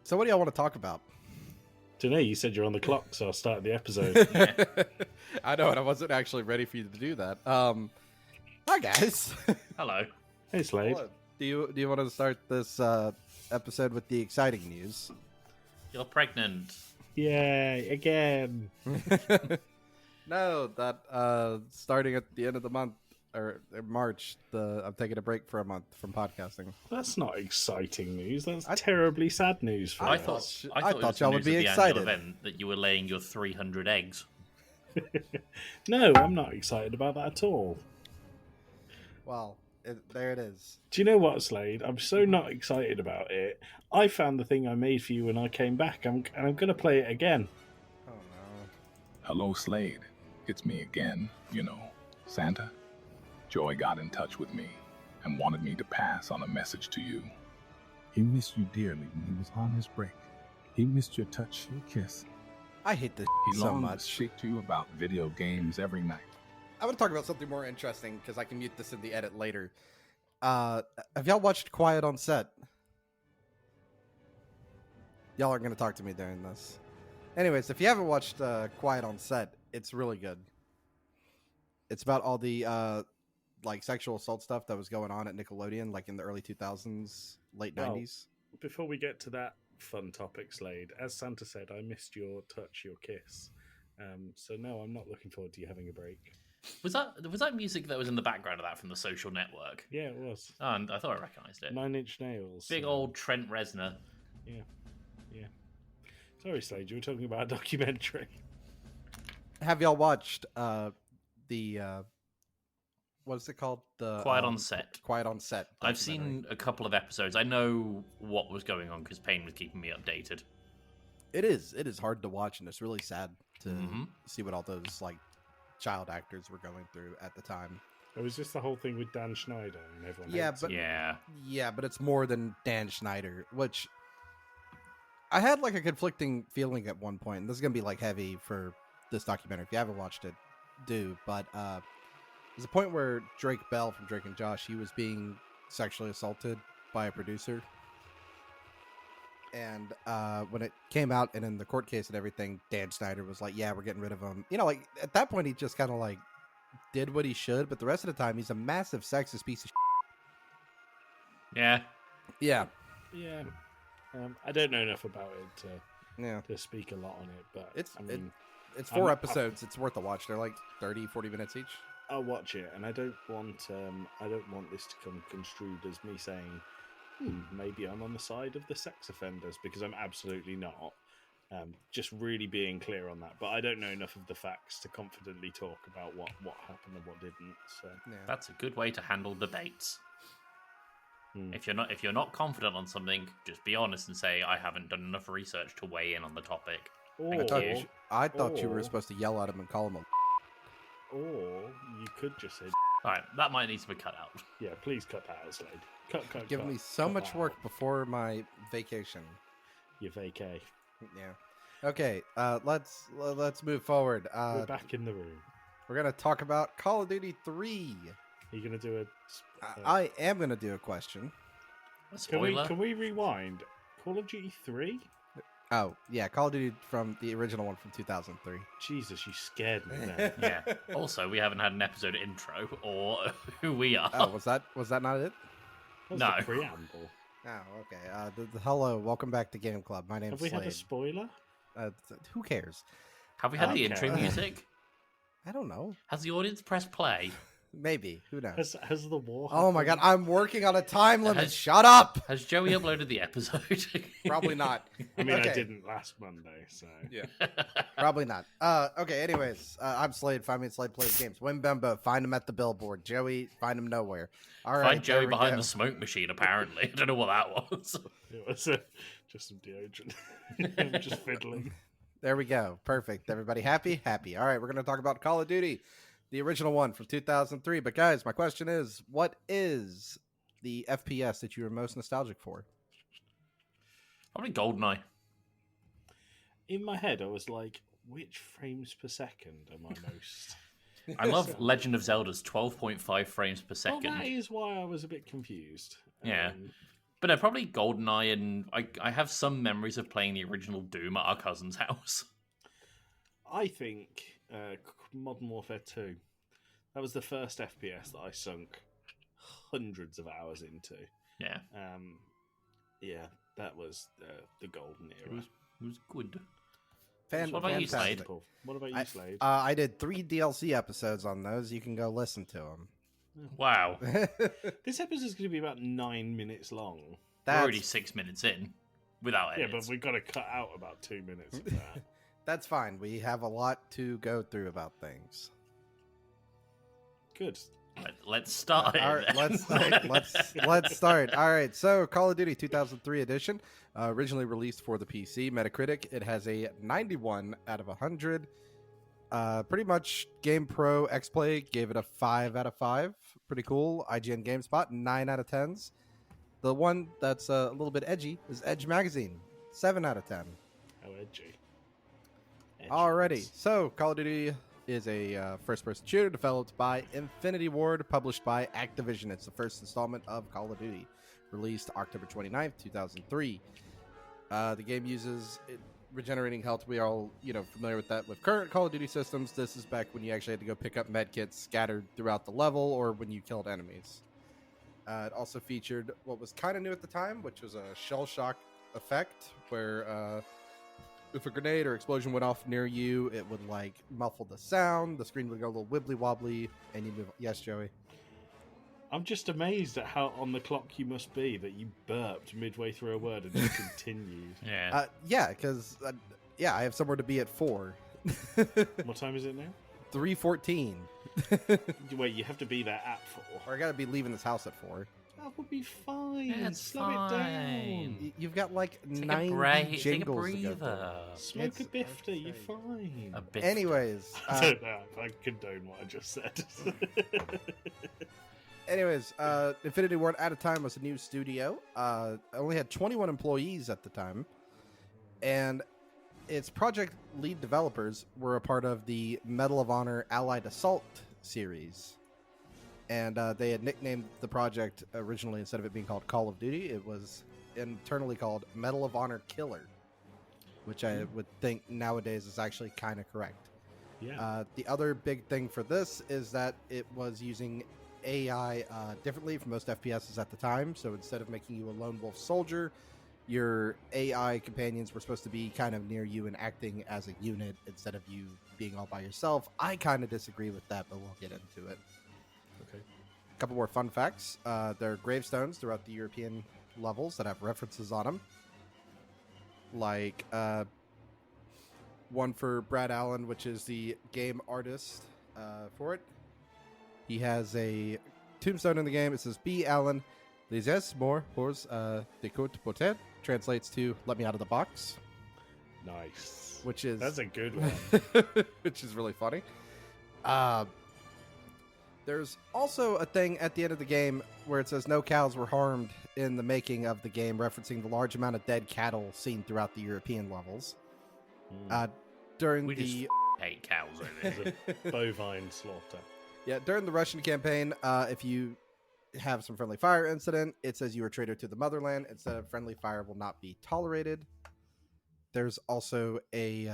So what do y'all want to talk about? Don't know, you said you're on the clock, so I'll start the episode. I know, and I wasn't actually ready for you to do that. Hi guys. Hello. Hey, Slade. Hello. Do you want to start this episode with the exciting news? You're pregnant. Yay, again. No, that starting at the end of the month or March, I'm taking a break for a month from podcasting. That's not exciting news. That's terribly sad news for I us. thought I it thought was y'all the would news be of the excited. annual event that you were laying your 300 eggs. No, I'm not excited about that at all. Well, there it is. Do you know what, Slade? I'm so not excited about it. I found the thing I made for you when I came back, and I'm going to play it again. Oh no. Hello, Slade. It's me again, Santa. Joey got in touch with me and wanted me to pass on a message to you. He missed you dearly when he was on his break. He missed your touch, your kiss. I hate this He so longs to much. speak to you about video games every night. I want to talk about something more interesting because I can mute this in the edit later. Have y'all watched Quiet on Set? Y'all aren't going to talk to me during this. Anyways, if you haven't watched Quiet on Set, it's really good. It's about all the sexual assault stuff that was going on at Nickelodeon, like in the early 2000s, late Well, 90s. Before we get to that fun topic, Slade, as Santa said, I missed your touch, your kiss. So no, I'm not looking forward to you having a break. Was that music that was in the background of that from The Social Network? Yeah, it was. Oh, and I thought I recognised it. 9 Inch Nails. Big old Trent Reznor. Yeah. Sorry, Slade, you were talking about a documentary. Have y'all watched the what is it called? The Quiet on Set. Quiet on Set. I've documentary. seen a couple of episodes. I know what was going on because Payne was keeping me updated. It is hard to watch, and it's really sad to Mhm. see what all those child actors were going through at the time. It was just the whole thing with Dan Schneider and everyone. Yeah, hates but him. Yeah. but it's more than Dan Schneider, which I had a conflicting feeling at one point. And this is gonna be heavy for this documentary. If you haven't watched it, do. But there's a point where Drake Bell from Drake and Josh, he was being sexually assaulted by a producer. And when it came out and in the court case and everything, Dan Snyder was like, yeah, we're getting rid of him. At that point, he just kind of did what he should. But the rest of the time, he's a massive sexist piece of shit. Yeah. Yeah. Yeah. I don't know enough about it Yeah. to speak a lot on it, but It's 4 I'm- episodes. It's worth a watch. They're 30, 40 minutes each. I'll watch it, and I don't want this to come construed as me saying, maybe I'm on the side of the sex offenders, because I'm absolutely not. Just really being clear on that. But I don't know enough of the facts to confidently talk about what happened and what didn't. So Yeah. That's a good way to handle debates. Hmm. If you're not confident on something, just be honest and say I haven't done enough research to weigh in on the topic. Or, I thought you were Or- supposed to yell at him and call him a. or you could just say, All right, that might need to be cut out. yeah, please cut that out, Slade. Cut. Giving me so cut much that work out. before my vacation. Your vacay. Yeah. Okay. Let's move forward. We're back in the room. We're gonna talk about Call of Duty 3. Are you gonna do a? I am gonna do a question. A Can we spoiler. rewind? Call of Duty 3? Oh yeah, Call of Duty from the original one from 2003. Jesus, you scared me then. Yeah. Also, we haven't had an episode intro or who we are. Oh, was that not it? That was No. the preamble. Oh, okay. Hello, welcome back to Game Club. My name's Have we Slade. had a spoiler? Who cares? Have we had the Okay. intro music? I don't know. Has the audience pressed play? Maybe. Who knows? Has the war? Oh my god, happened? I'm working on a time limit. Has- Shut up. Has Joey uploaded the episode? Probably not. I mean, Okay. I didn't last Monday, so Yeah. Probably not. Okay, anyways, I'm Slade. Find me at Slade Plays Games. Wimbemba, find him at the billboard. Joey, find him nowhere. All right. Find Joey there we behind go. the smoke machine, apparently. I don't know what that was. it was just some deodorant. I'm just fiddling. There we go. Perfect. Everybody happy? Happy. All right, we're going to talk about Call of Duty, the original one from 2003. But guys, my question is, what is the FPS that you are most nostalgic for? Probably GoldenEye. In my head, I was like, which frames per second am I most? I love Legend of Zelda's 12.5 frames per Well, second. that is why I was a bit confused. Yeah. But no, probably GoldenEye, and I have some memories of playing the original Doom at our cousin's house. I think Modern Warfare 2. That was the first FPS that I sunk hundreds of hours into. Yeah. Yeah, that was the golden era. It was good. What about you, Slade? What about you, Slade? I did 3 DLC episodes on those. You can go listen to them. Wow. This episode is going to be about 9 minutes long. We're already 6 minutes in without edits. Yeah, but we've got to cut out about 2 minutes of that. That's fine. We have a lot to go through about things. Good. Let's start. All right, let's start. All right, so Call of Duty 2003 edition, originally released for the PC. Metacritic, it has a 91 out of 100. Pretty much Game Pro X-Play gave it a 5 out of 5. Pretty cool. IGN GameSpot, 9 out of 10s. The one that's a little bit edgy is Edge Magazine, 7 out of 10. How edgy. Alrighty, so Call of Duty is a first-person shooter developed by Infinity Ward, published by Activision. It's the first installment of Call of Duty, released October 29th, 2003. The game uses regenerating health. We are all, familiar with that with current Call of Duty systems. This is back when you actually had to go pick up medkits scattered throughout the level or when you killed enemies. It also featured what was kind of new at the time, which was a shell shock effect, where if a grenade or explosion went off near you, it would muffle the sound. The screen would go a little wibbly wobbly, and you move. Yes, Joey. I'm just amazed at how on the clock you must be that you burped midway through a word and just continued. Yeah. Because I have somewhere to be at 4. What time is it now? 3:14. Wait, you have to be there at 4. Or I gotta be leaving this house at 4. That would be fine. Yeah, it's Slow it down. You've got Take a 90 break. Take a jingles to go breather. through. Smoke a bifter, you're fine. A bit. Anyways, I don't know if I condone what I just said. Infinity Ward at a time was a new studio. Only had 21 employees at the time, and its project lead developers were a part of the Medal of Honor Allied Assault series. And they had nicknamed the project originally, instead of it being called Call of Duty, it was internally called Medal of Honor Killer, which I would think nowadays is actually kind of correct. Yeah. The other big thing for this is that it was using AI differently from most FPSs at the time. So instead of making you a lone wolf soldier, your AI companions were supposed to be kind of near you and acting as a unit instead of you being all by yourself. I kind of disagree with that, but we'll get into it. Okay. A couple more fun facts. There are gravestones throughout the European levels that have references on them. Like one for Brad Allen, which is the game artist for it. He has a tombstone in the game. It says, B. Allen, les morts pour de côte potet. Translates to, let me out of the box. Nice. That's a good one. Which is really funny. There's also a thing at the end of the game where it says no cows were harmed in the making of the game, referencing the large amount of dead cattle seen throughout the European levels. During We the just hate cows over here. Bovine slaughter. Yeah, during the Russian campaign, if you have some friendly fire incident, it says you are traitor to the motherland. Instead of friendly fire will not be tolerated. There's also a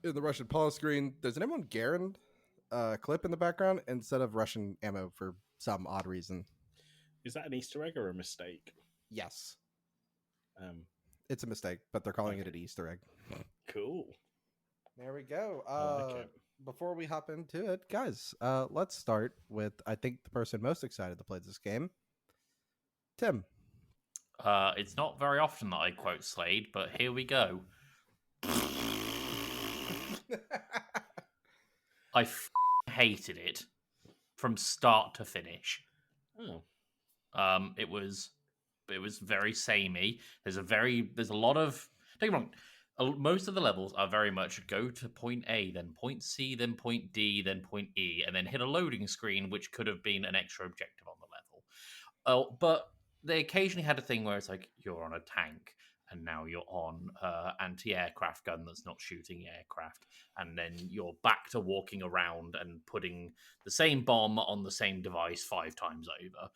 in the Russian pause screen, there's an M1 Garand clip in the background instead of Russian ammo for some odd reason. Is that an Easter egg or a mistake? Yes. It's a mistake, but they're calling it an Easter egg. Cool. There we go. I like it. Before we hop into it, guys, let's start with, I think, the person most excited to play this game. Tim. It's not very often that I quote Slade, but here we go. I hated it from start to finish. Oh. It was very samey. There's a lot of, don't get me wrong, most of the levels are very much go to point A, then point C, then point D, then point E, and then hit a loading screen, which could have been an extra objective on the level. But they occasionally had a thing where it's like, you're on a tank, and now you're on anti-aircraft gun that's not shooting aircraft, and then you're back to walking around and putting the same bomb on the same device 5 times over.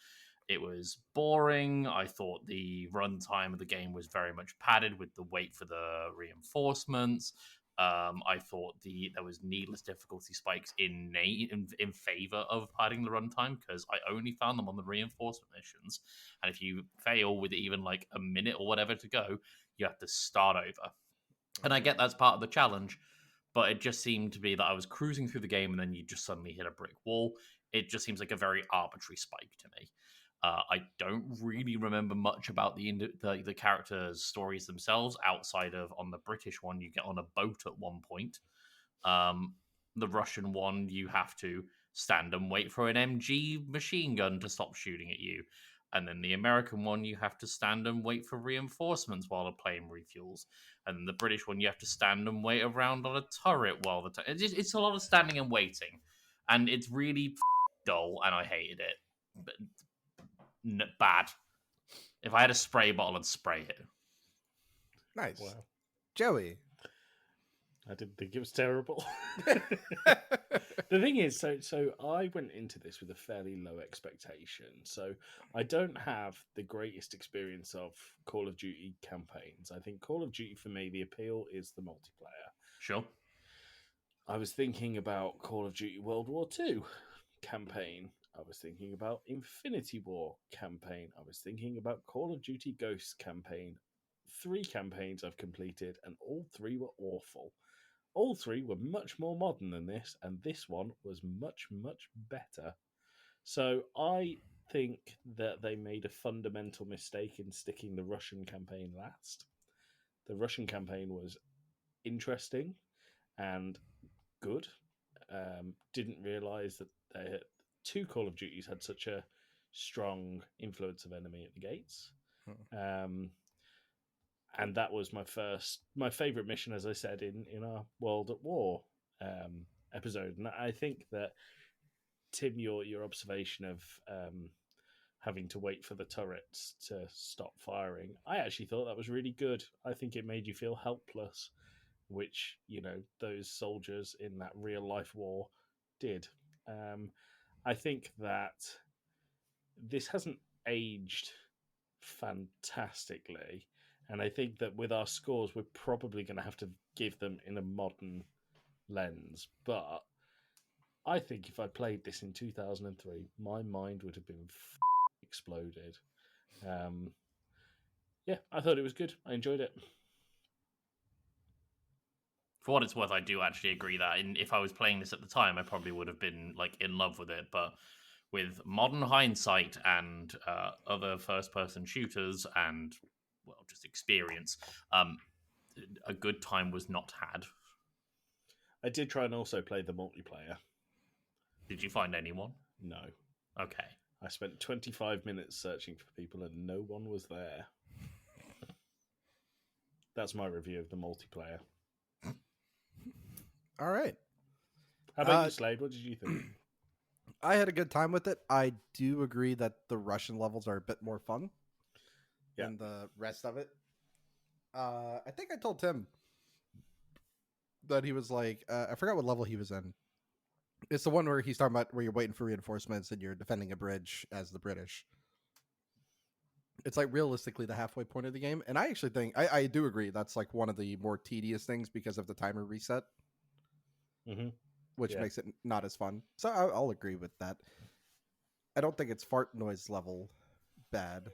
it was boring. I thought the runtime of the game was very much padded with the wait for the reinforcements. I thought there was needless difficulty spikes in favor of padding the runtime, because I only found them on the reinforcement missions, and if you fail with even like a minute or whatever to go, you have to start over. And I get that's part of the challenge, but it just seemed to be that I was cruising through the game and then you just suddenly hit a brick wall. It just seems like a very arbitrary spike to me. I don't really remember much about the characters' stories themselves, outside of on the British one, you get on a boat at one point. The Russian one, you have to stand and wait for an MG machine gun to stop shooting at you. And then the American one, you have to stand and wait for reinforcements while the plane refuels. And then the British one, you have to stand and wait around on a turret while it's a lot of standing and waiting. And it's really dull, and I hated it. But bad. If I had a spray bottle, I'd spray it. Nice. Wow. Joey. I didn't think it was terrible. The thing is, so I went into this with a fairly low expectation. So I don't have the greatest experience of Call of Duty campaigns. I think Call of Duty, for me, the appeal is the multiplayer. Sure. I was thinking about Call of Duty World War II campaign. I was thinking about Infinity War campaign. I was thinking about Call of Duty Ghosts campaign. 3 campaigns I've completed, and all 3 were awful. All 3 were much more modern than this, and this one was much, much better. So I think that they made a fundamental mistake in sticking the Russian campaign last. The Russian campaign was interesting and good. Didn't realise that 2 Call of Duties had such a strong influence of enemy at the gates. And that was my favourite mission, as I said, in our World at War episode. And I think that, Tim, your observation of having to wait for the turrets to stop firing, I actually thought that was really good. I think it made you feel helpless, which, those soldiers in that real life war did. I think that this hasn't aged fantastically. And I think that with our scores, we're probably going to have to give them in a modern lens. But I think if I played this in 2003, my mind would have been exploded. Yeah, I thought it was good. I enjoyed it. For what it's worth, I do actually agree that if I was playing this at the time, I probably would have been like in love with it. But with modern hindsight and other first-person shooters and, well, just experience, a good time was not had. I did try and also play the multiplayer. Did you find anyone? No. Okay. I spent 25 minutes searching for people and no one was there. That's my review of the multiplayer. All right. How about you, Slade? What did you think? I had a good time with it. I do agree that the Russian levels are a bit more fun than the rest of it. I think I told Tim that he was like, I forgot what level he was in. It's the one where he's talking about where you're waiting for reinforcements and you're defending a bridge as the British. It's like realistically the halfway point of the game. And I actually think, I do agree, that's like one of the more tedious things because of the timer reset. Which makes it not as fun. So I'll agree with that. I don't think it's fart noise level bad.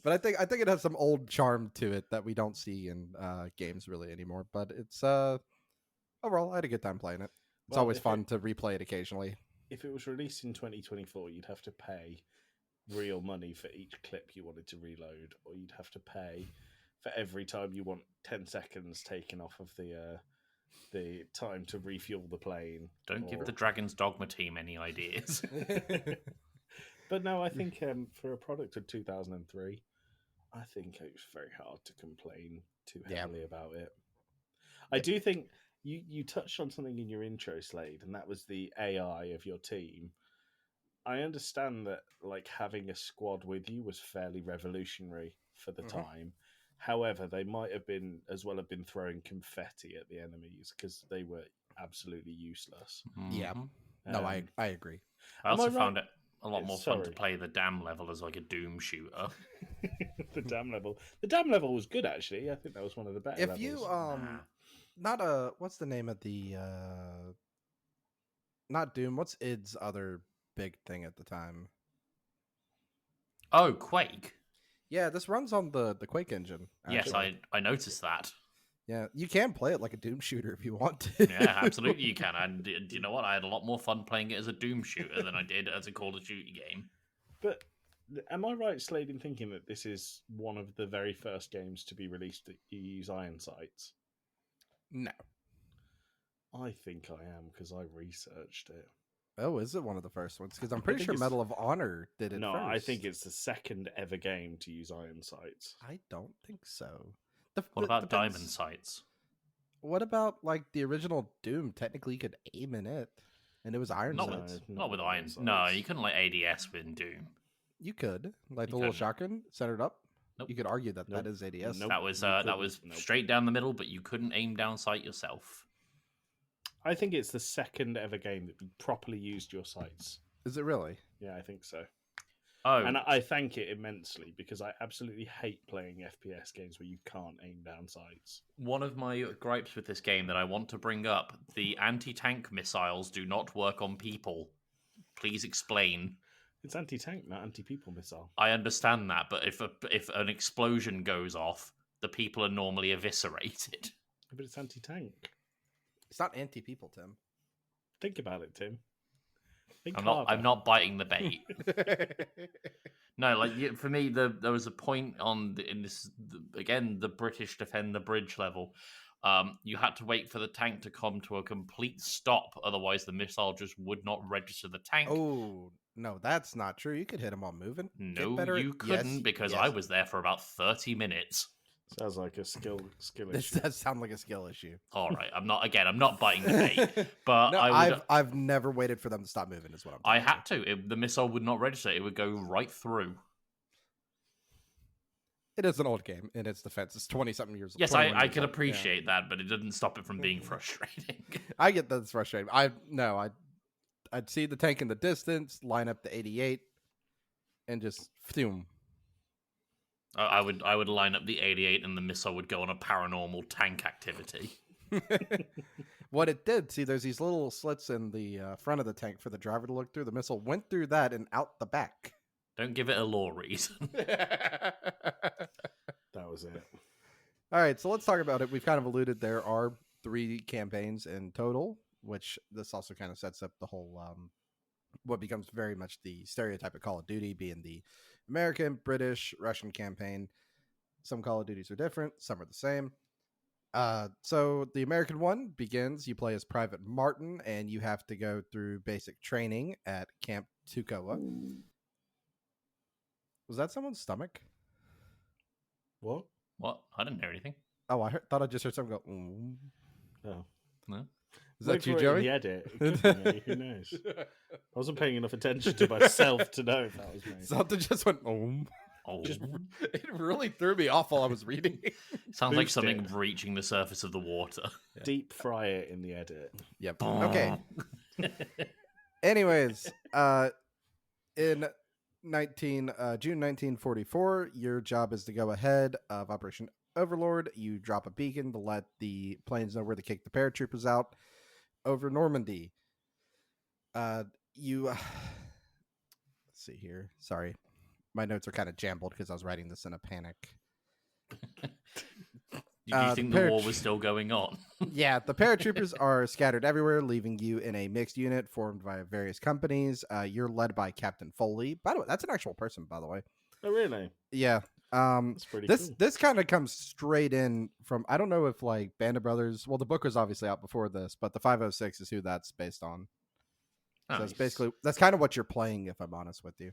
But I think it has some old charm to it that we don't see in games really anymore. But it's overall, I had a good time playing it. It's always fun to replay it occasionally. If it was released in 2024, you'd have to pay real money for each clip you wanted to reload, or you'd have to pay for every time you want 10 seconds taken off of the time to refuel the plane. Don't give the Dragon's Dogma team any ideas. But no, I think for a product of 2003, I think it was very hard to complain too heavily about it. I do think you touched on something in your intro, Slade, and that was the AI of your team. I understand that like having a squad with you was fairly revolutionary for the time. However, they might have been throwing confetti at the enemies because they were absolutely useless. Yeah. No, I agree. I also found it. a lot more fun to Sorry. play the Dam level as like a Doom shooter. The dam level. The dam level was good actually. I think that was one of the better If levels. you Nah. not what's the name of the not Doom? What's id's other big thing at the time? Oh, Quake. Yeah, this runs on the Quake engine. Yes, actually. I noticed that. Yeah, you can play it like a Doom shooter if you want to. Yeah, absolutely you can. And do you know what? I had a lot more fun playing it as a Doom shooter than I did as a Call of Duty game. But am I right, Slade, in thinking that this is one of the very first games to be released that you use iron sights? No. I think I am because I researched it. Oh, is it one of the first ones? Because I'm pretty think sure it's- Medal of Honor did it No, first. I think it's the second ever game to use iron sights. I don't think so. What about depends- diamond sights? What about like the original Doom? Technically, you could aim in it, and it was iron Not sights. with, not with iron. No, you couldn't like ADS with Doom. You could like You the little couldn't. shotgun centered up. Nope. You could argue that Nope. that is ADS. Nope. That was you that couldn't. was Nope. straight down the middle, but you couldn't aim down sight yourself. I think it's the second ever game that you properly used your sights. Is it really? Yeah, I think so. Oh, And I thank it immensely because I absolutely hate playing FPS games where you can't aim down sights. one of my gripes with this game that I want to bring up: the anti-tank missiles do not work on people. Please explain. It's anti-tank, not anti-people missile. I understand that, but if an explosion goes off, the people are normally eviscerated. But it's anti-tank. It's not anti-people, Tim. Think about it, Tim. Think I'm not harder. biting the bait. No, like for me, there was a point in this again, the British defend the bridge level. You had to wait for the tank to come to a complete stop, otherwise the missile just would not register the tank. Oh no, that's not true. You could hit them while moving. No, Get better you at- couldn't Yes, because yes. I was there for about 30 minutes. Sounds like a skill This issue. does sound like a skill issue. All right, I'm not biting the bait, but No, I would. I've never waited for them to stop moving. Is what I'm. I telling you. had to. The missile would not register. It would go right through. It is an old game in its defense. It's 20-something years old. Yes, 21 I years can old. Yeah. appreciate that, but it didn't stop it from being frustrating. I get that it's frustrating. I'd see the tank in the distance, line up the 88, and just fume. I would line up the 88 and the missile would go on a paranormal tank activity. What it did, see, there's these little slits in the front of the tank for the driver to look through. The missile went through that and out the back. Don't give it a law reason. That was it. All right, so let's talk about it. We've kind of alluded there are 3 campaigns in total, which this also kind of sets up the whole what becomes very much the stereotype of Call of Duty being the American, British, Russian campaign. Some Call of Duties are different, some are the same. So the American one begins, you play as Private Martin, and you have to go through basic training at Camp Tukowa. Was that someone's stomach? What? What? I didn't hear anything. Oh, thought I just heard someone go, "Mm." Oh. No. Is Wait that you, for it in Joey? the edit. It could be me. Who knows? I wasn't paying enough attention to myself to know if that was me. Something just went, Oh, It really threw me off while I was reading. sounds like Boost something it. reaching the surface of the water. Deep fry it in the edit. Yep. Okay. Anyways, in June 1944, your job is to go ahead of Operation Overlord. You drop a beacon to let the planes know where to kick the paratroopers out over Normandy. Let's see here. Sorry, my notes are kind of jumbled because I was writing this in a panic. Did you The think the war was still going on? Yeah, the paratroopers are scattered everywhere, leaving you in a mixed unit formed by various companies. You're led by Captain Foley. By the way, that's an actual person, by the way. Oh, really? Yeah. That's pretty cool. This kind of comes straight in from, I don't know if like Band of Brothers, well, the book was obviously out before this, but the 506 is who that's based on. So it's basically, that's kind of what you're playing, if I'm honest with you.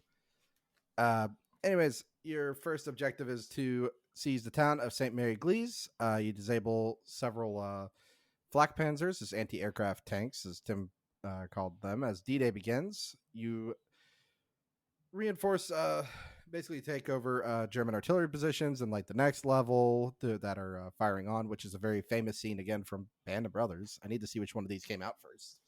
Anyways, your first objective is to seize the town of St. Mary Glees. You disable several flak panzers, as anti-aircraft tanks, as Tim called them. As D-Day begins, you reinforce, basically take over German artillery positions and like the next level that are firing on, which is a very famous scene again from Band of Brothers. I need to see which one of these came out first.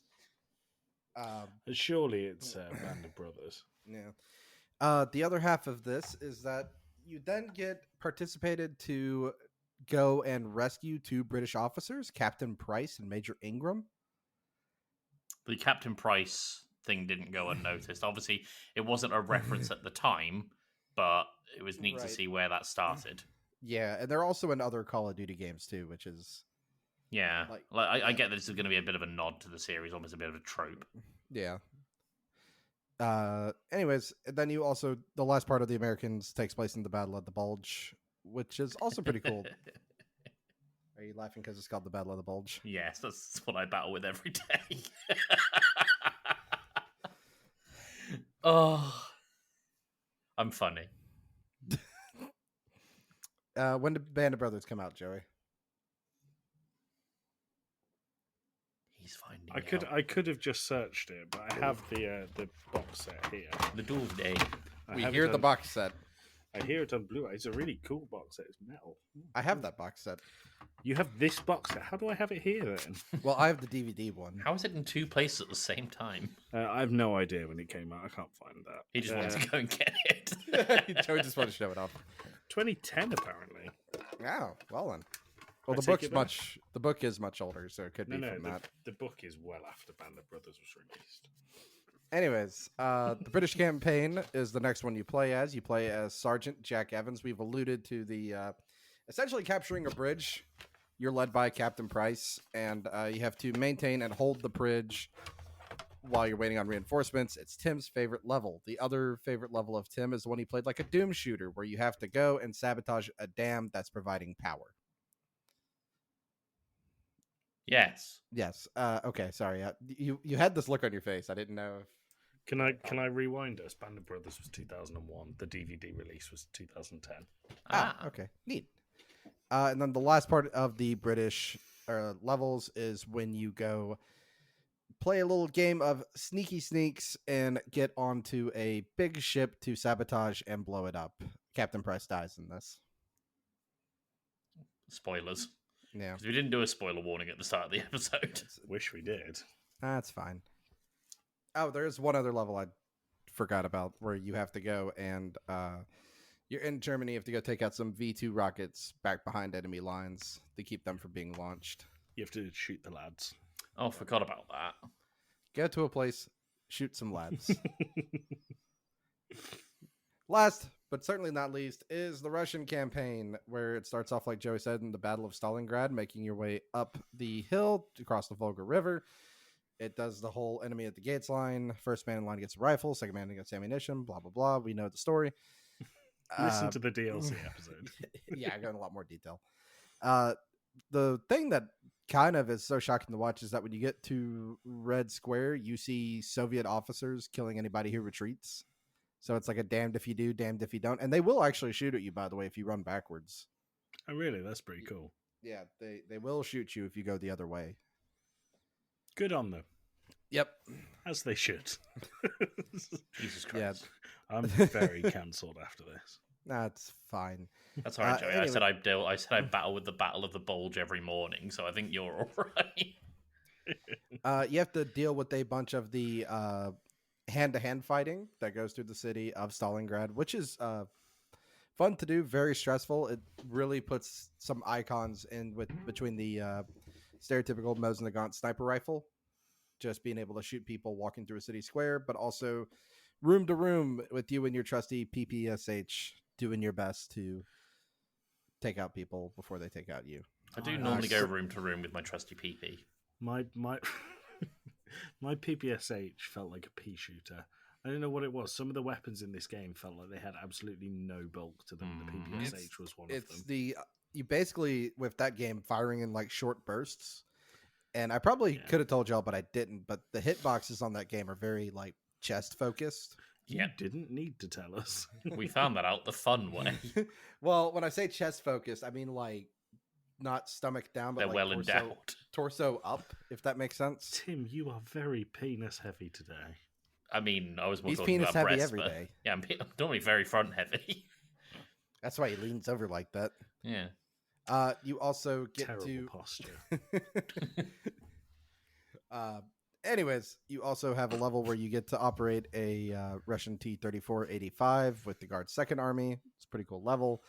Surely it's Band of Brothers. Yeah. The other half of this is that you then get participated to go and rescue 2 British officers, Captain Price and Major Ingram. The Captain Price thing didn't go unnoticed. Obviously, it wasn't a reference at the time, but it was neat to Right. see where that started. Yeah, and they're also in other Call of Duty games too, which is Yeah, Like, I yeah. get that this is going to be a bit of a nod to the series, almost a bit of a trope. yeah. Anyways, then you also the last part of the Americans takes place in the Battle of the Bulge, which is also pretty cool. Are you laughing because it's called the Battle of the Bulge? Yes, that's what I battle with every day. Oh, I'm funny. When did Band of Brothers come out, Joey? He's finding I could have just searched it, but I have the box set here. the Duel's Day. I We have hear it the on- box set. I hear it on Blu-ray. It's a really cool box set. It's metal. I have that box set. You have this box set. How do I have it here then? Well, I have the DVD one. How is it in 2 places at the same time? I have no idea when it came out. I can't find that. He just wanted to go and get it. Joey just wanted to show it off. 2010 apparently. Wow. Well then. Well, I the take book's it back. much. The book is much older, so it could be from that. The book is well after Band of Brothers was released. Anyways, the British campaign is the next one you play as. You play as Sergeant Jack Evans. We've alluded to the essentially capturing a bridge. You're led by Captain Price, and you have to maintain and hold the bridge while you're waiting on reinforcements. It's Tim's favorite level. The other favorite level of Tim is the one he played like a Doom shooter, where you have to go and sabotage a dam that's providing power. Yes. Yes. Okay. Sorry. You had this look on your face. I didn't know if. Can I rewind us? Band of Brothers was 2001. The DVD release was 2010. Okay. Neat. And then the last part of the British levels is when you go play a little game of sneaky sneaks and get onto a big ship to sabotage and blow it up. Captain Price dies in this. Spoilers. Yeah. Because we didn't do a spoiler warning at the start of the episode. Wish we did. That's fine. Oh, there's one other level I forgot about where you have to go and you're in Germany. You have to go take out some V2 rockets back behind enemy lines to keep them from being launched. You have to shoot the lads. Oh, forgot about that. Go to a place, shoot some lads. Last, but certainly not least, is the Russian campaign, where it starts off, like Joey said, in the Battle of Stalingrad, making your way up the hill across the Volga River. It does the whole enemy at the gates line. First man in line gets a rifle, second man gets ammunition, blah, blah, blah. We know the story. Listen to the DLC episode. Yeah, I go in a lot more detail. The thing that kind of is so shocking to watch is that when you get to Red Square, you see Soviet officers killing anybody who retreats. So it's like a damned if you do, damned if you don't. And they will actually shoot at you, by the way, if you run backwards. Oh, really? That's pretty cool. Yeah, they will shoot you if you go the other way. Good on them. Yep. As they should. Jesus Yeah. Christ. I'm very cancelled after this. That's fine. That's all right, Joey. Anyway. I said I battle with the Battle of the Bulge every morning, so I think you're all right. You have to deal with a bunch of the hand-to-hand fighting that goes through the city of Stalingrad, which is fun to do, very stressful. It really puts some icons in between the stereotypical Mosin Nagant sniper rifle, just being able to shoot people walking through a city square, but also room to room with you and your trusty PPSH doing your best to take out people before they take out you. I do normally go room to room with my trusty PP. My my PPSH felt like a pea shooter. I don't know what it was. Some of the weapons in this game felt like they had absolutely no bulk to them. The PPSH was one of them. It's you basically, with that game, firing in like short bursts. And I probably could have told y'all, but I didn't. But the hitboxes on that game are very like chest focused. You didn't need to tell us. We found that out the fun way. Well, when I say chest focused, I mean like not stomach down, but They're like well endowed. torso up, if that makes sense. Tim, you are very penis heavy today. I mean, I was more He's talking penis about heavy breasts, every but- day. Yeah, I'm normally very front heavy. That's why he leans over like that. Yeah. You also get Terrible to posture. Anyways, you also have a level where you get to operate a Russian T-34-85 with the Guard's Second Army. It's a pretty cool level.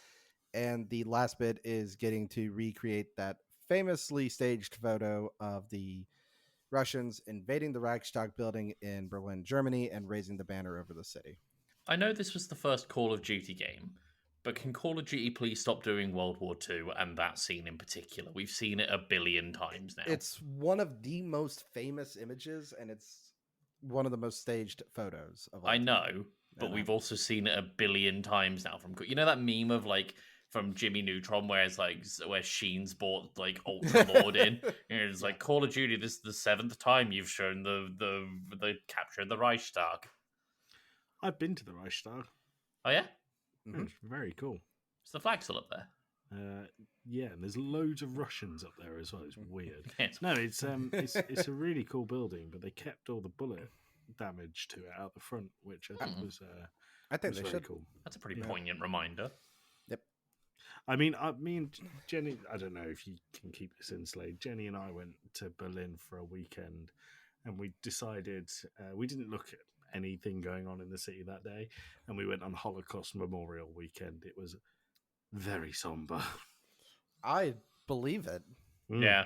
And the last bit is getting to recreate that famously staged photo of the Russians invading the Reichstag building in Berlin, Germany, and raising the banner over the city. I know this was the first Call of Duty game, but can Call of Duty please stop doing World War II and that scene in particular? We've seen it a billion times now. It's one of the most famous images, and it's one of the most staged photos of all I time. know, but we've also seen it a billion times now. From that meme of like from Jimmy Neutron, where it's like where Sheen's bought like Ultra Lord in, and it's like Call of Duty. This is the 7th time you've shown the capture of the Reichstag. I've been to the Reichstag. Oh yeah, It's very cool. is the flag still up there? Yeah, and there's loads of Russians up there as well. It's weird. Yes. No, it's a really cool building, but they kept all the bullet damage to it out the front, which I think was I think was they very should. cool. That's a pretty poignant reminder. Yep. I mean, me and Jenny, I don't know if you can keep this in, Slade. Jenny and I went to Berlin for a weekend, and we decided we didn't look at anything going on in the city that day, and we went on Holocaust Memorial Weekend. It was very somber. I believe it. Yeah.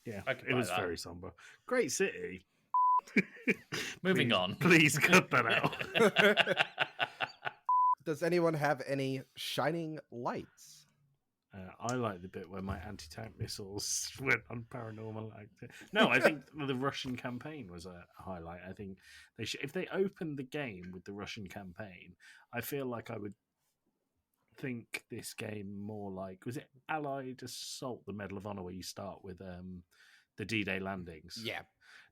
Yeah, I could it buy was that. very somber. Great city. Moving Please- on. Please cut that out. Does anyone have any shining lights? I like the bit where my anti-tank missiles went on paranormal activity. No, I think the Russian campaign was a highlight. I think they should, if they opened the game with the Russian campaign, I feel like I would think this game more like, was it Allied Assault, the Medal of Honor, where you start with the D-Day landings? Yeah.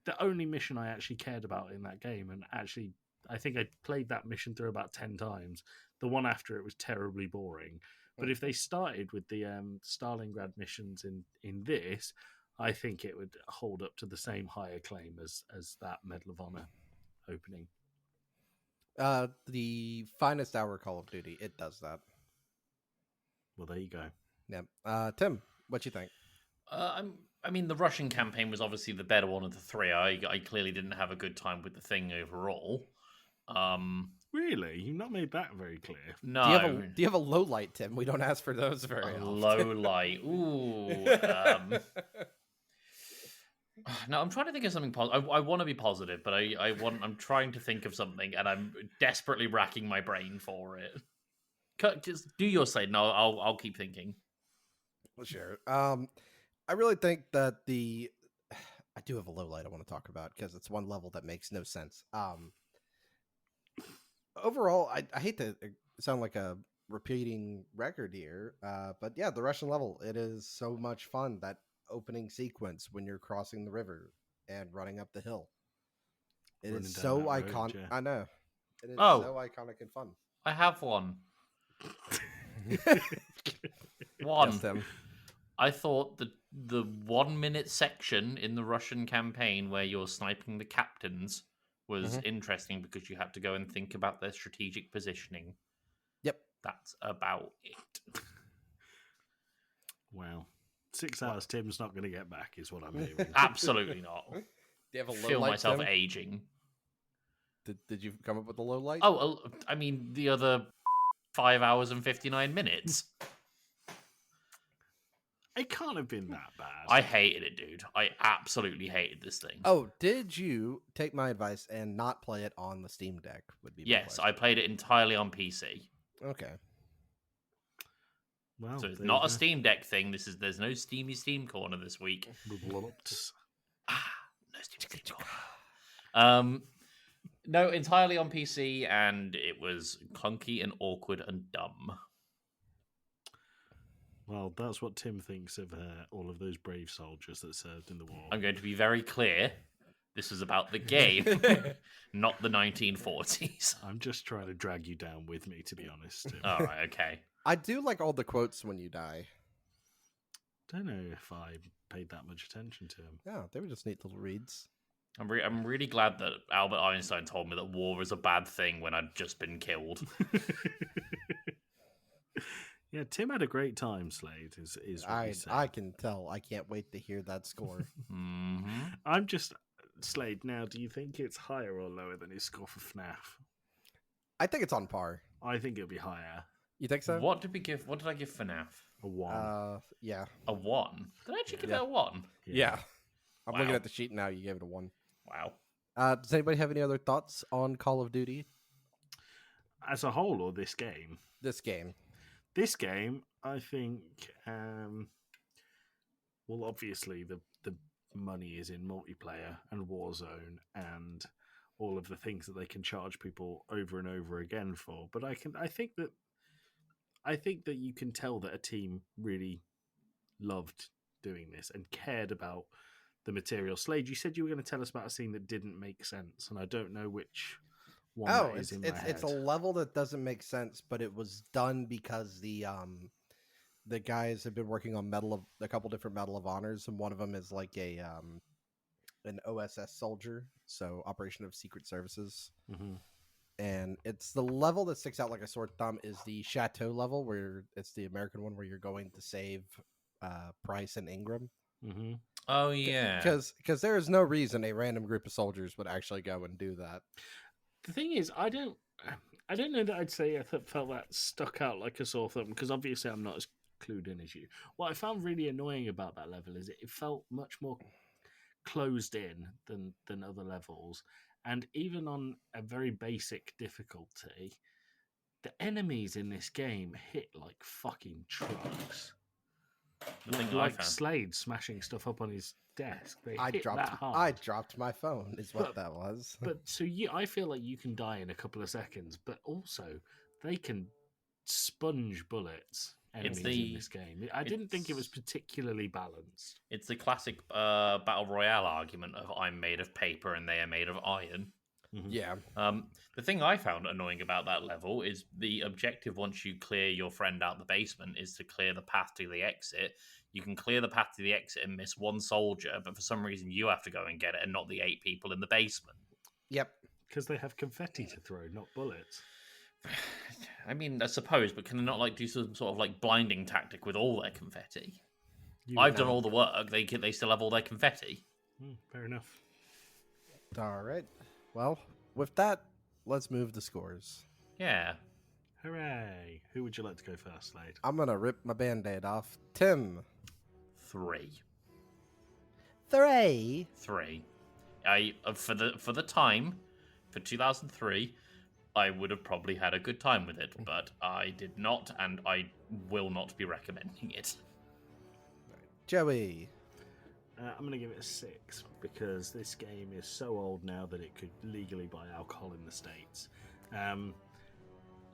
The only mission I actually cared about in that game, and actually I think I played that mission through about 10 times. The one after it was terribly boring. But if they started with the Stalingrad missions in this, I think it would hold up to the same high acclaim as that Medal of Honor opening. The finest hour Call of Duty, it does that. Well, there you go. Yeah. Tim, what you think? I mean, the Russian campaign was obviously the better one of the three. I clearly didn't have a good time with the thing overall. Really? You've not made that very clear. No. Do you have a low light, Tim? We don't ask for those very often. Low light. Ooh. No, I'm trying to think of something positive. I want to be positive, but I'm trying to think of something, and I'm desperately racking my brain for it. Just do your side. No, I'll keep thinking. Sure. I really think that I do have a low light I want to talk about because it's one level that makes no sense. Overall, I hate to sound like a repeating record here, but yeah, the Russian level, it is so much fun. That opening sequence when you're crossing the river and running up the hill, it Running is down so that road, iconic. yeah. I know, it is Oh. so iconic and fun. I have one. One. Yes, Tim. I thought the 1 minute section in the Russian campaign where you're sniping the captains was interesting because you had to go and think about their strategic positioning. Yep. That's about it. Wow. 6 hours Tim's not going to get back is what I'm hearing. Absolutely not. Do you have a I low feel light, myself Tim? aging. Did you come up with a low light? Oh, I mean, the other 5 hours and 59 minutes. It can't have been that bad. I hated it, dude. I absolutely hated this thing. Oh, did you take my advice and not play it on the Steam Deck? Would be my Yes, I question. played it entirely on PC. Okay. Well, So it's there not you a Steam Deck thing. There's no Steam corner this week. go. No Steam corner. No, entirely on PC, and it was clunky and awkward and dumb. Well, that's what Tim thinks of all of those brave soldiers that served in the war. I'm going to be very clear. This is about the game, not the 1940s. I'm just trying to drag you down with me, to be honest. Tim. All right, okay. I do like all the quotes when you die. Don't know if I paid that much attention to him. Yeah, they were just neat little reads. I'm really glad that Albert Einstein told me that war is a bad thing when I'd just been killed. Yeah, Tim had a great time, Slade, is what he said. I can tell. I can't wait to hear that score. Mm-hmm. I'm just, Slade, now, do you think it's higher or lower than his score for FNAF? I think it's on par. I think it'll be higher. You think so? What did we give? What did I give FNAF? A 1. Yeah. A 1. Did I actually give Yeah. it a 1? Yeah. I'm looking Wow. at the sheet now. You gave it a 1. Wow. Does anybody have any other thoughts on Call of Duty? As a whole, or this game? This game. This game, I think, well, obviously the money is in multiplayer and Warzone and all of the things that they can charge people over and over again for. But I think that you can tell that a team really loved doing this and cared about the material. Slade, you said you were going to tell us about a scene that didn't make sense, and I don't know which one that is in my head. It's a level that doesn't make sense, but it was done because the guys have been working on a couple different Medal of Honors, and one of them is like an OSS soldier, so Operation of Secret Services. Mm-hmm. And it's the level that sticks out like a sore thumb is the Chateau level, where it's the American one where you're going to save Price and Ingram. Mm-hmm. Oh yeah. Because there is no reason a random group of soldiers would actually go and do that. The thing is, I don't know that I'd say I felt that stuck out like a sore thumb, because obviously I'm not as clued in as you. What I found really annoying about that level is it felt much more closed in than other levels, and even on a very basic difficulty, the enemies in this game hit like fucking trucks. The thing I Like found- Slade smashing stuff up on his desk. They I hit that hard. I dropped my phone is what But- that was. But so I feel like you can die in a couple of seconds, but also they can sponge bullets. Enemies in this game. I didn't think it was particularly balanced. It's the classic battle royale argument of I'm made of paper and they are made of iron. Yeah. The thing I found annoying about that level is the objective once you clear your friend out the basement is to clear the path to the exit. You can clear the path to the exit and miss one soldier, but for some reason you have to go and get it and not the 8 people in the basement. Yep. Because they have confetti to throw, not bullets. I mean, I suppose, but can they not like do some sort of like blinding tactic with all their confetti? I've done all the work. They still have all their confetti. Fair enough. All right. Well, with that, let's move the scores. Yeah. Hooray! Who would you like to go first, Slade? I'm gonna rip my band-aid off. Tim. 3. 3. 3. I for the time for 2003, I would have probably had a good time with it, but I did not, and I will not be recommending it. Joey. I'm going to give it a 6 because this game is so old now that it could legally buy alcohol in the States.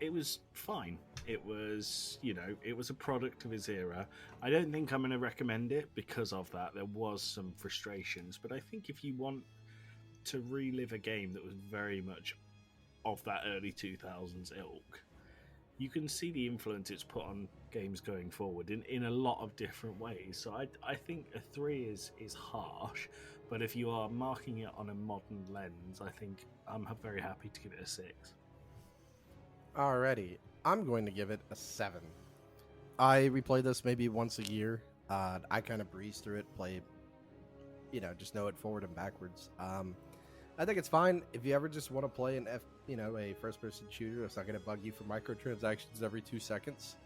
It was fine. It was, it was a product of its era. I don't think I'm going to recommend it because of that. There was some frustrations, but I think if you want to relive a game that was very much of that early 2000s ilk, you can see the influence it's put on games going forward in a lot of different ways. So I think a 3 is harsh, but if you are marking it on a modern lens, I think I'm very happy to give it a 6. Alrighty. I'm going to give it a 7. I replay this maybe once a year. I kind of breeze through it, play, just know it forward and backwards. I think it's fine if you ever just want to play a first-person shooter that's not going to bug you for microtransactions every 2 seconds.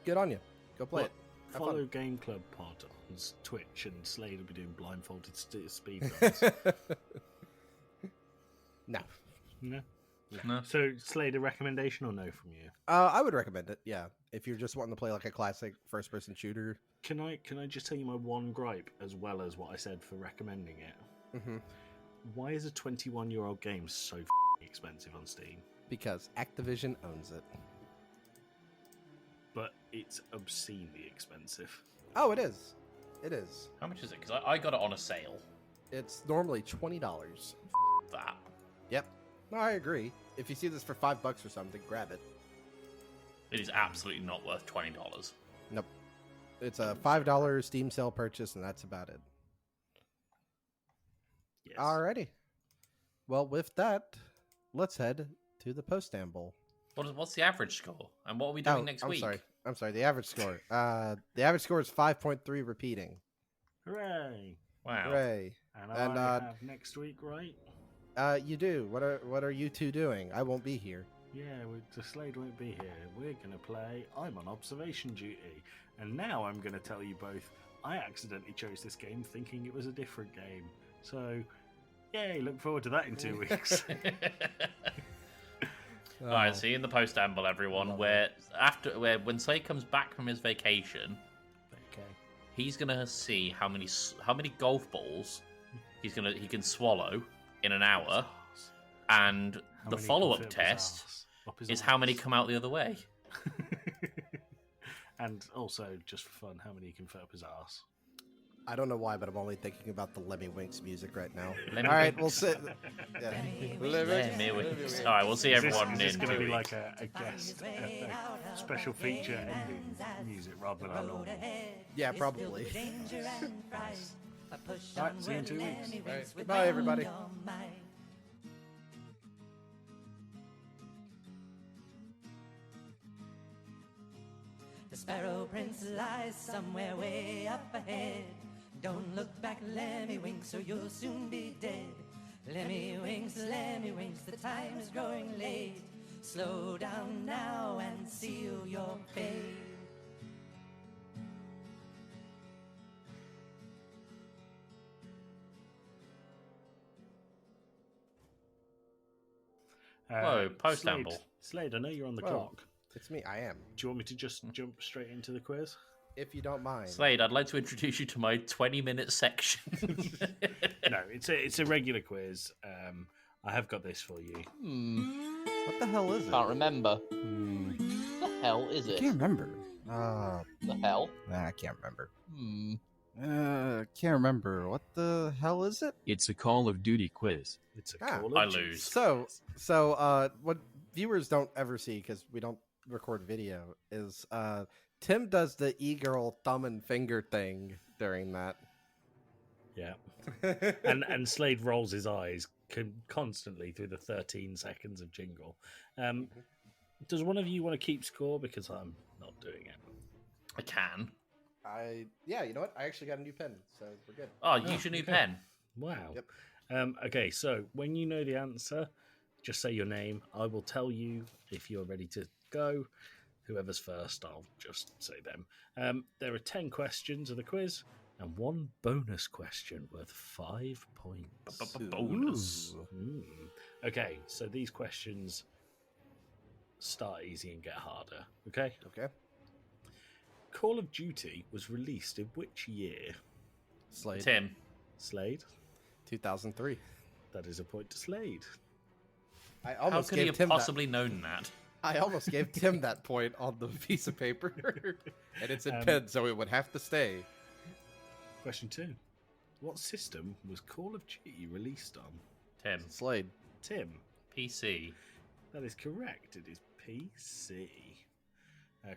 Good on you. Go play it. Have Follow fun. Game Club Pod on Twitch, and Slade will be doing blindfolded speedruns. No. No. No. So Slade, a recommendation or no from you? I would recommend it. Yeah, if you're just wanting to play like a classic first-person shooter. Can I just tell you my one gripe as well as what I said for recommending it? Mm-hmm. Why is a 21-year-old game so expensive on Steam? Because Activision owns it. But it's obscenely expensive. Oh, it is. It is. How much is it? Because I got it on a sale. It's normally $20. That. Yep. No, I agree. If you see this for $5 or something, grab it. It is absolutely not worth $20. Nope. It's a $5 Steam sale purchase, and that's about it. Yes. Alrighty. Well, with that, let's head to the post-amble. What's the average score? And what are we doing next week? I'm sorry. The average score. The average score is 5.3 repeating. Hooray! Wow. Hooray! And And, I have next week, right? You do. What are you two doing? I won't be here. Yeah, the Slade won't be here. We're going to play I'm on observation duty. And now I'm going to tell you both, I accidentally chose this game thinking it was a different game. So, yay, look forward to that in 2 weeks. All right, see you in the post-amble, everyone. When Slade comes back from his vacation, Okay. he's gonna see how many golf balls he can swallow in an hour, and How the many follow-up can fit up his test arse? Up his is how many arse? come out the other way. And also, just for fun, how many you can fit up his arse? I don't know why, but I'm only thinking about the Lemmy Winks music right now. Lemmy All right, Winks. we'll sit. Yeah. Lemmy Winks. All right, we'll see Is this everyone in going to 2 be weeks. like a guest, a special feature ending music rather than our normal? Yeah, probably. Right, see you in 2 weeks. Right. Goodbye, everybody. The Sparrow Prince lies somewhere way up ahead. Don't look back, Lemmy Winks, or you'll soon be dead. Lemmy Winks, the time is growing late. Slow down now and seal your fate. Whoa, post-amble. Slade, I know you're on the Whoa. clock. It's me. I am. Do you want me to just jump straight into the quiz? If you don't mind. Slade, I'd like to introduce you to my 20-minute section. No, it's a regular quiz. I have got this for you. What the hell is it? Can't remember. The hell is I it? can't remember. The hell? I can't remember. Can't remember. What the hell is it? It's a Call of Duty quiz. It's a Ah. Call of I Duty. lose. So, what viewers don't ever see because we don't record video is Tim does the e-girl thumb and finger thing during that. Yeah. and Slade rolls his eyes constantly through the 13 seconds of jingle. Does one of you want to keep score? Because I'm not doing it. I can. Yeah, you know what? I actually got a new pen, so we're good. Oh, use your new okay. pen. Wow. Yep. Okay, so when you know the answer, just say your name. I will tell you if you're ready to go. Whoever's first, I'll just say them. There are 10 questions of the quiz and one bonus question worth 5 points. Bonus. Okay, so these questions start easy and get harder. Okay? Okay. Call of Duty was released in which year? Slade. Tim. Slade? 2003. That is a point to Slade. I How almost could he gave have Tim possibly known that? that. I almost gave Tim that point on the piece of paper, and it's in Um, pen, so it would have to stay. Question 2. What system was Call of Duty released on? Tim. Slade. Tim? PC. That is correct. It is PC.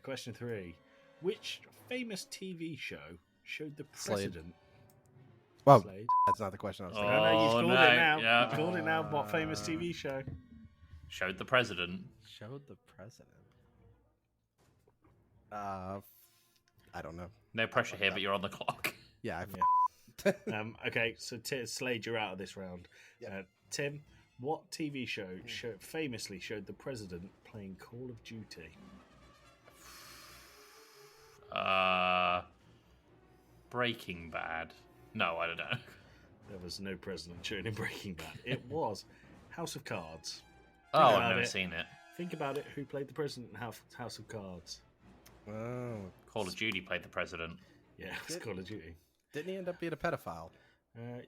Question 3. Which famous TV show showed the Slade. president? Well, Slade. that's not the question I was thinking. No, you Oh, called no, it now. yeah. You called it now. What famous TV show? Showed the president. Showed the president. I don't know. No pressure here, but you're on the clock. Yeah. Okay, so Slade, you're out of this round. Yep. Tim, what TV show famously showed the president playing Call of Duty? Breaking Bad. No, I don't know. There was no president shown in Breaking Bad. It was House of Cards. Oh, about I've never it. seen it. Think about it. Who played the president in House of Cards? Oh, Call of Duty played the president. Yeah, it's Call of Duty. didn't he end up being a pedophile?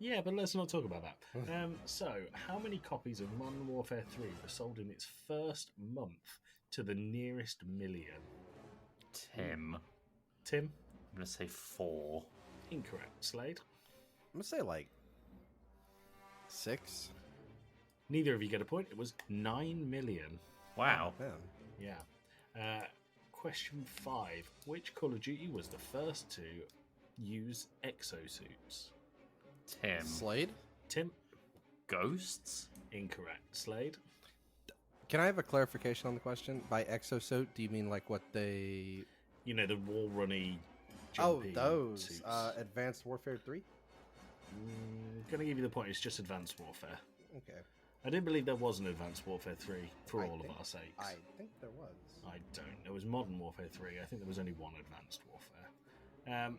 Yeah, but let's not talk about that. So, how many copies of Modern Warfare 3 were sold in its first month to the nearest million? Tim. Tim? I'm going to say 4. Incorrect. Slade? I'm gonna say like 6. Neither of you get a point. It was 9 million. Wow. Man. Yeah. Question 5. Which Call of Duty was the first to use exosuits? Tim. Slade. Tim? Ghosts? Incorrect. Slade? Can I have a clarification on the question? By exosuit, do you mean like what they? You know, the wall runny. Oh, jumpy those suits. Advanced Warfare 3. Gonna give you the point. It's just Advanced Warfare. Okay. I didn't believe there was an Advanced Warfare 3 for all of our sakes. I think there was. I don't. There was Modern Warfare 3. I think there was only one Advanced Warfare.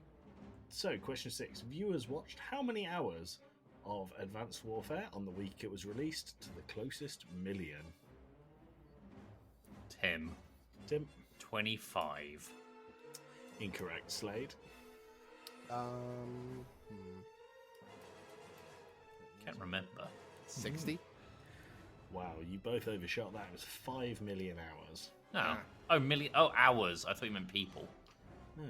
So, question 6. Viewers watched how many hours of Advanced Warfare on the week it was released to the closest million? Tim. 25. Incorrect. Slade? Can't remember. 60? Wow, you both overshot that. It was 5 million hours. No. Oh, million. Oh, hours. I thought you meant people. No.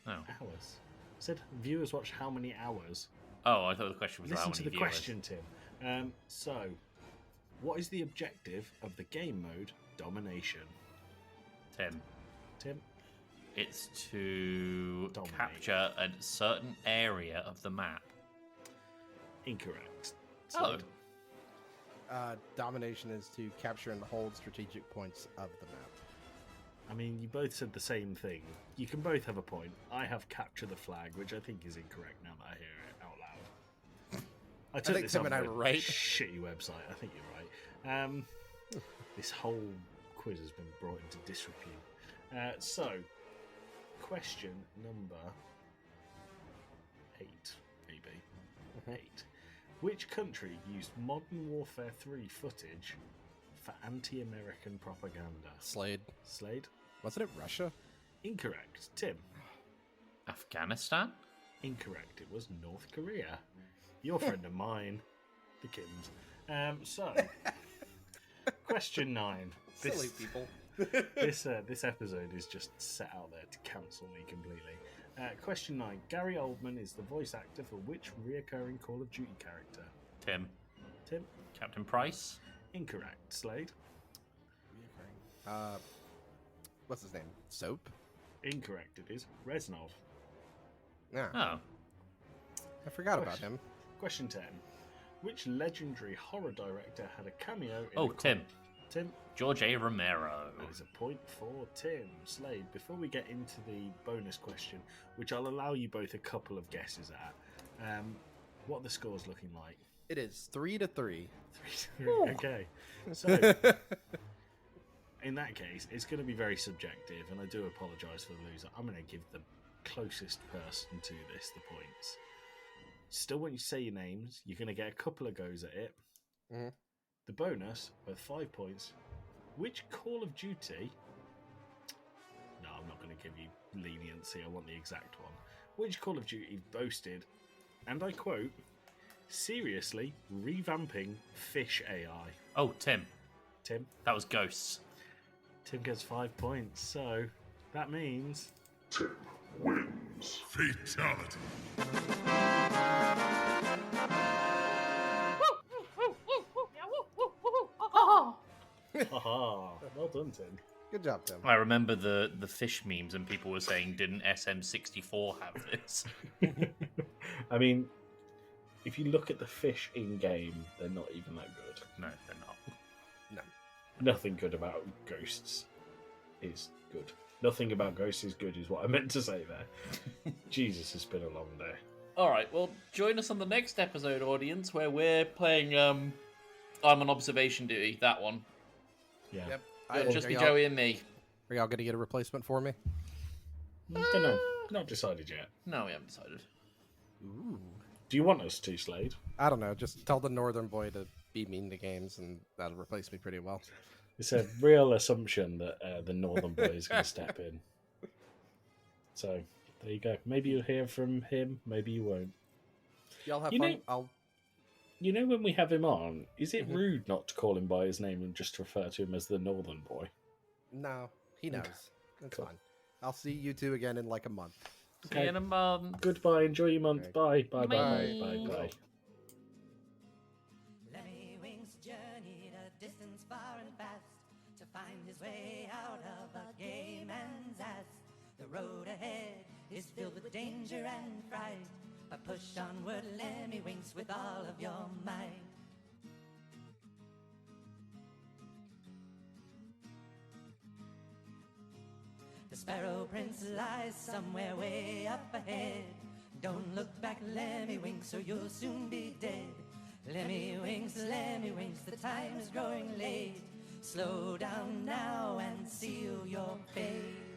Oh. Hours. I said viewers watched how many hours? Oh, I thought the question was how Listen many to the viewers. question, Tim. So, what is the objective of the game mode Domination? Tim. Tim? It's to Dominate. capture a certain area of the map. Incorrect. Oh. Slade? Domination is to capture and hold strategic points of the map. I mean, you both said the same thing. You can both have a point. I have capture the flag, which I think is incorrect now that I hear it out loud. I took think this Tim off and I a were right. Shitty website. I think you're right. This whole quiz has been brought into disrepute. So, question number 8, maybe. 8. Which country used Modern Warfare 3 footage for anti-American propaganda? Slade. Slade? Wasn't it Russia? Incorrect. Tim? Afghanistan? Incorrect. It was North Korea. You're a friend of mine, the Kims. So, question 9. Silly people. This episode is just set out there to cancel me completely. Question 9. Gary Oldman is the voice actor for which reoccurring Call of Duty character? Tim. Tim? Captain Price? Incorrect. Slade? What's his name? Soap? Incorrect. It is Reznov. Yeah. Oh. I forgot about him. Question 10. Which legendary horror director had a cameo in Oh, Tim. Tim? George A. Romero. That is a point for Tim. Slade, before we get into the bonus question, which I'll allow you both a couple of guesses at, what are the scores looking like? It is 3-3. 3-3. Okay. So, in that case, it's going to be very subjective, and I do apologise for the loser. I'm going to give the closest person to this the points. Still, when you say your names, you're going to get a couple of goes at it. Mm-hmm. The bonus, worth 5 points. Which Call of Duty... No, I'm not going to give you leniency. I want the exact one. Which Call of Duty boasted, and I quote, seriously revamping fish AI? Oh, Tim. Tim? That was Ghosts. Tim gets 5 points, so that means... Tim wins. Fatality. Haha, well done, Tim. Good job, Tim. I remember the fish memes, and people were saying, didn't SM64 have this? I mean, if you look at the fish in-game, they're not even that good. No, they're not. No. Nothing good about Ghosts is good. Nothing about Ghosts is good is what I meant to say there. Jesus, it's been a long day. All right, well, join us on the next episode, audience, where we're playing I'm on observation duty, that one. Yeah. Yep. It'll just be Joey and me. Are y'all going to get a replacement for me? Don't know. Not decided yet. No, we haven't decided. Ooh. Do you want us to, Slade? I don't know. Just tell the northern boy to be mean to games, and that'll replace me pretty well. It's a real assumption that the Northern boy is going to step in. So, there you go. Maybe you'll hear from him, maybe you won't. Y'all have You fun. know- You know when we have him on, is it rude not to call him by his name and just refer to him as the Northern boy? No, he knows. That's Cool. fine. I'll see you two again in like a month. See you in a month. Goodbye, enjoy your month. Okay. Bye, bye, bye, bye, bye. Lemmy Wink's journeyed a distance far and fast to find his way out of a gay man's ass. The road ahead is filled with danger and fright, but push onward, Lemmy Winks, with all of your might. The Sparrow Prince lies somewhere way up ahead. Don't look back, Lemmy Winks, or you'll soon be dead. Lemmy Winks, the time is growing late. Slow down now and seal your fate.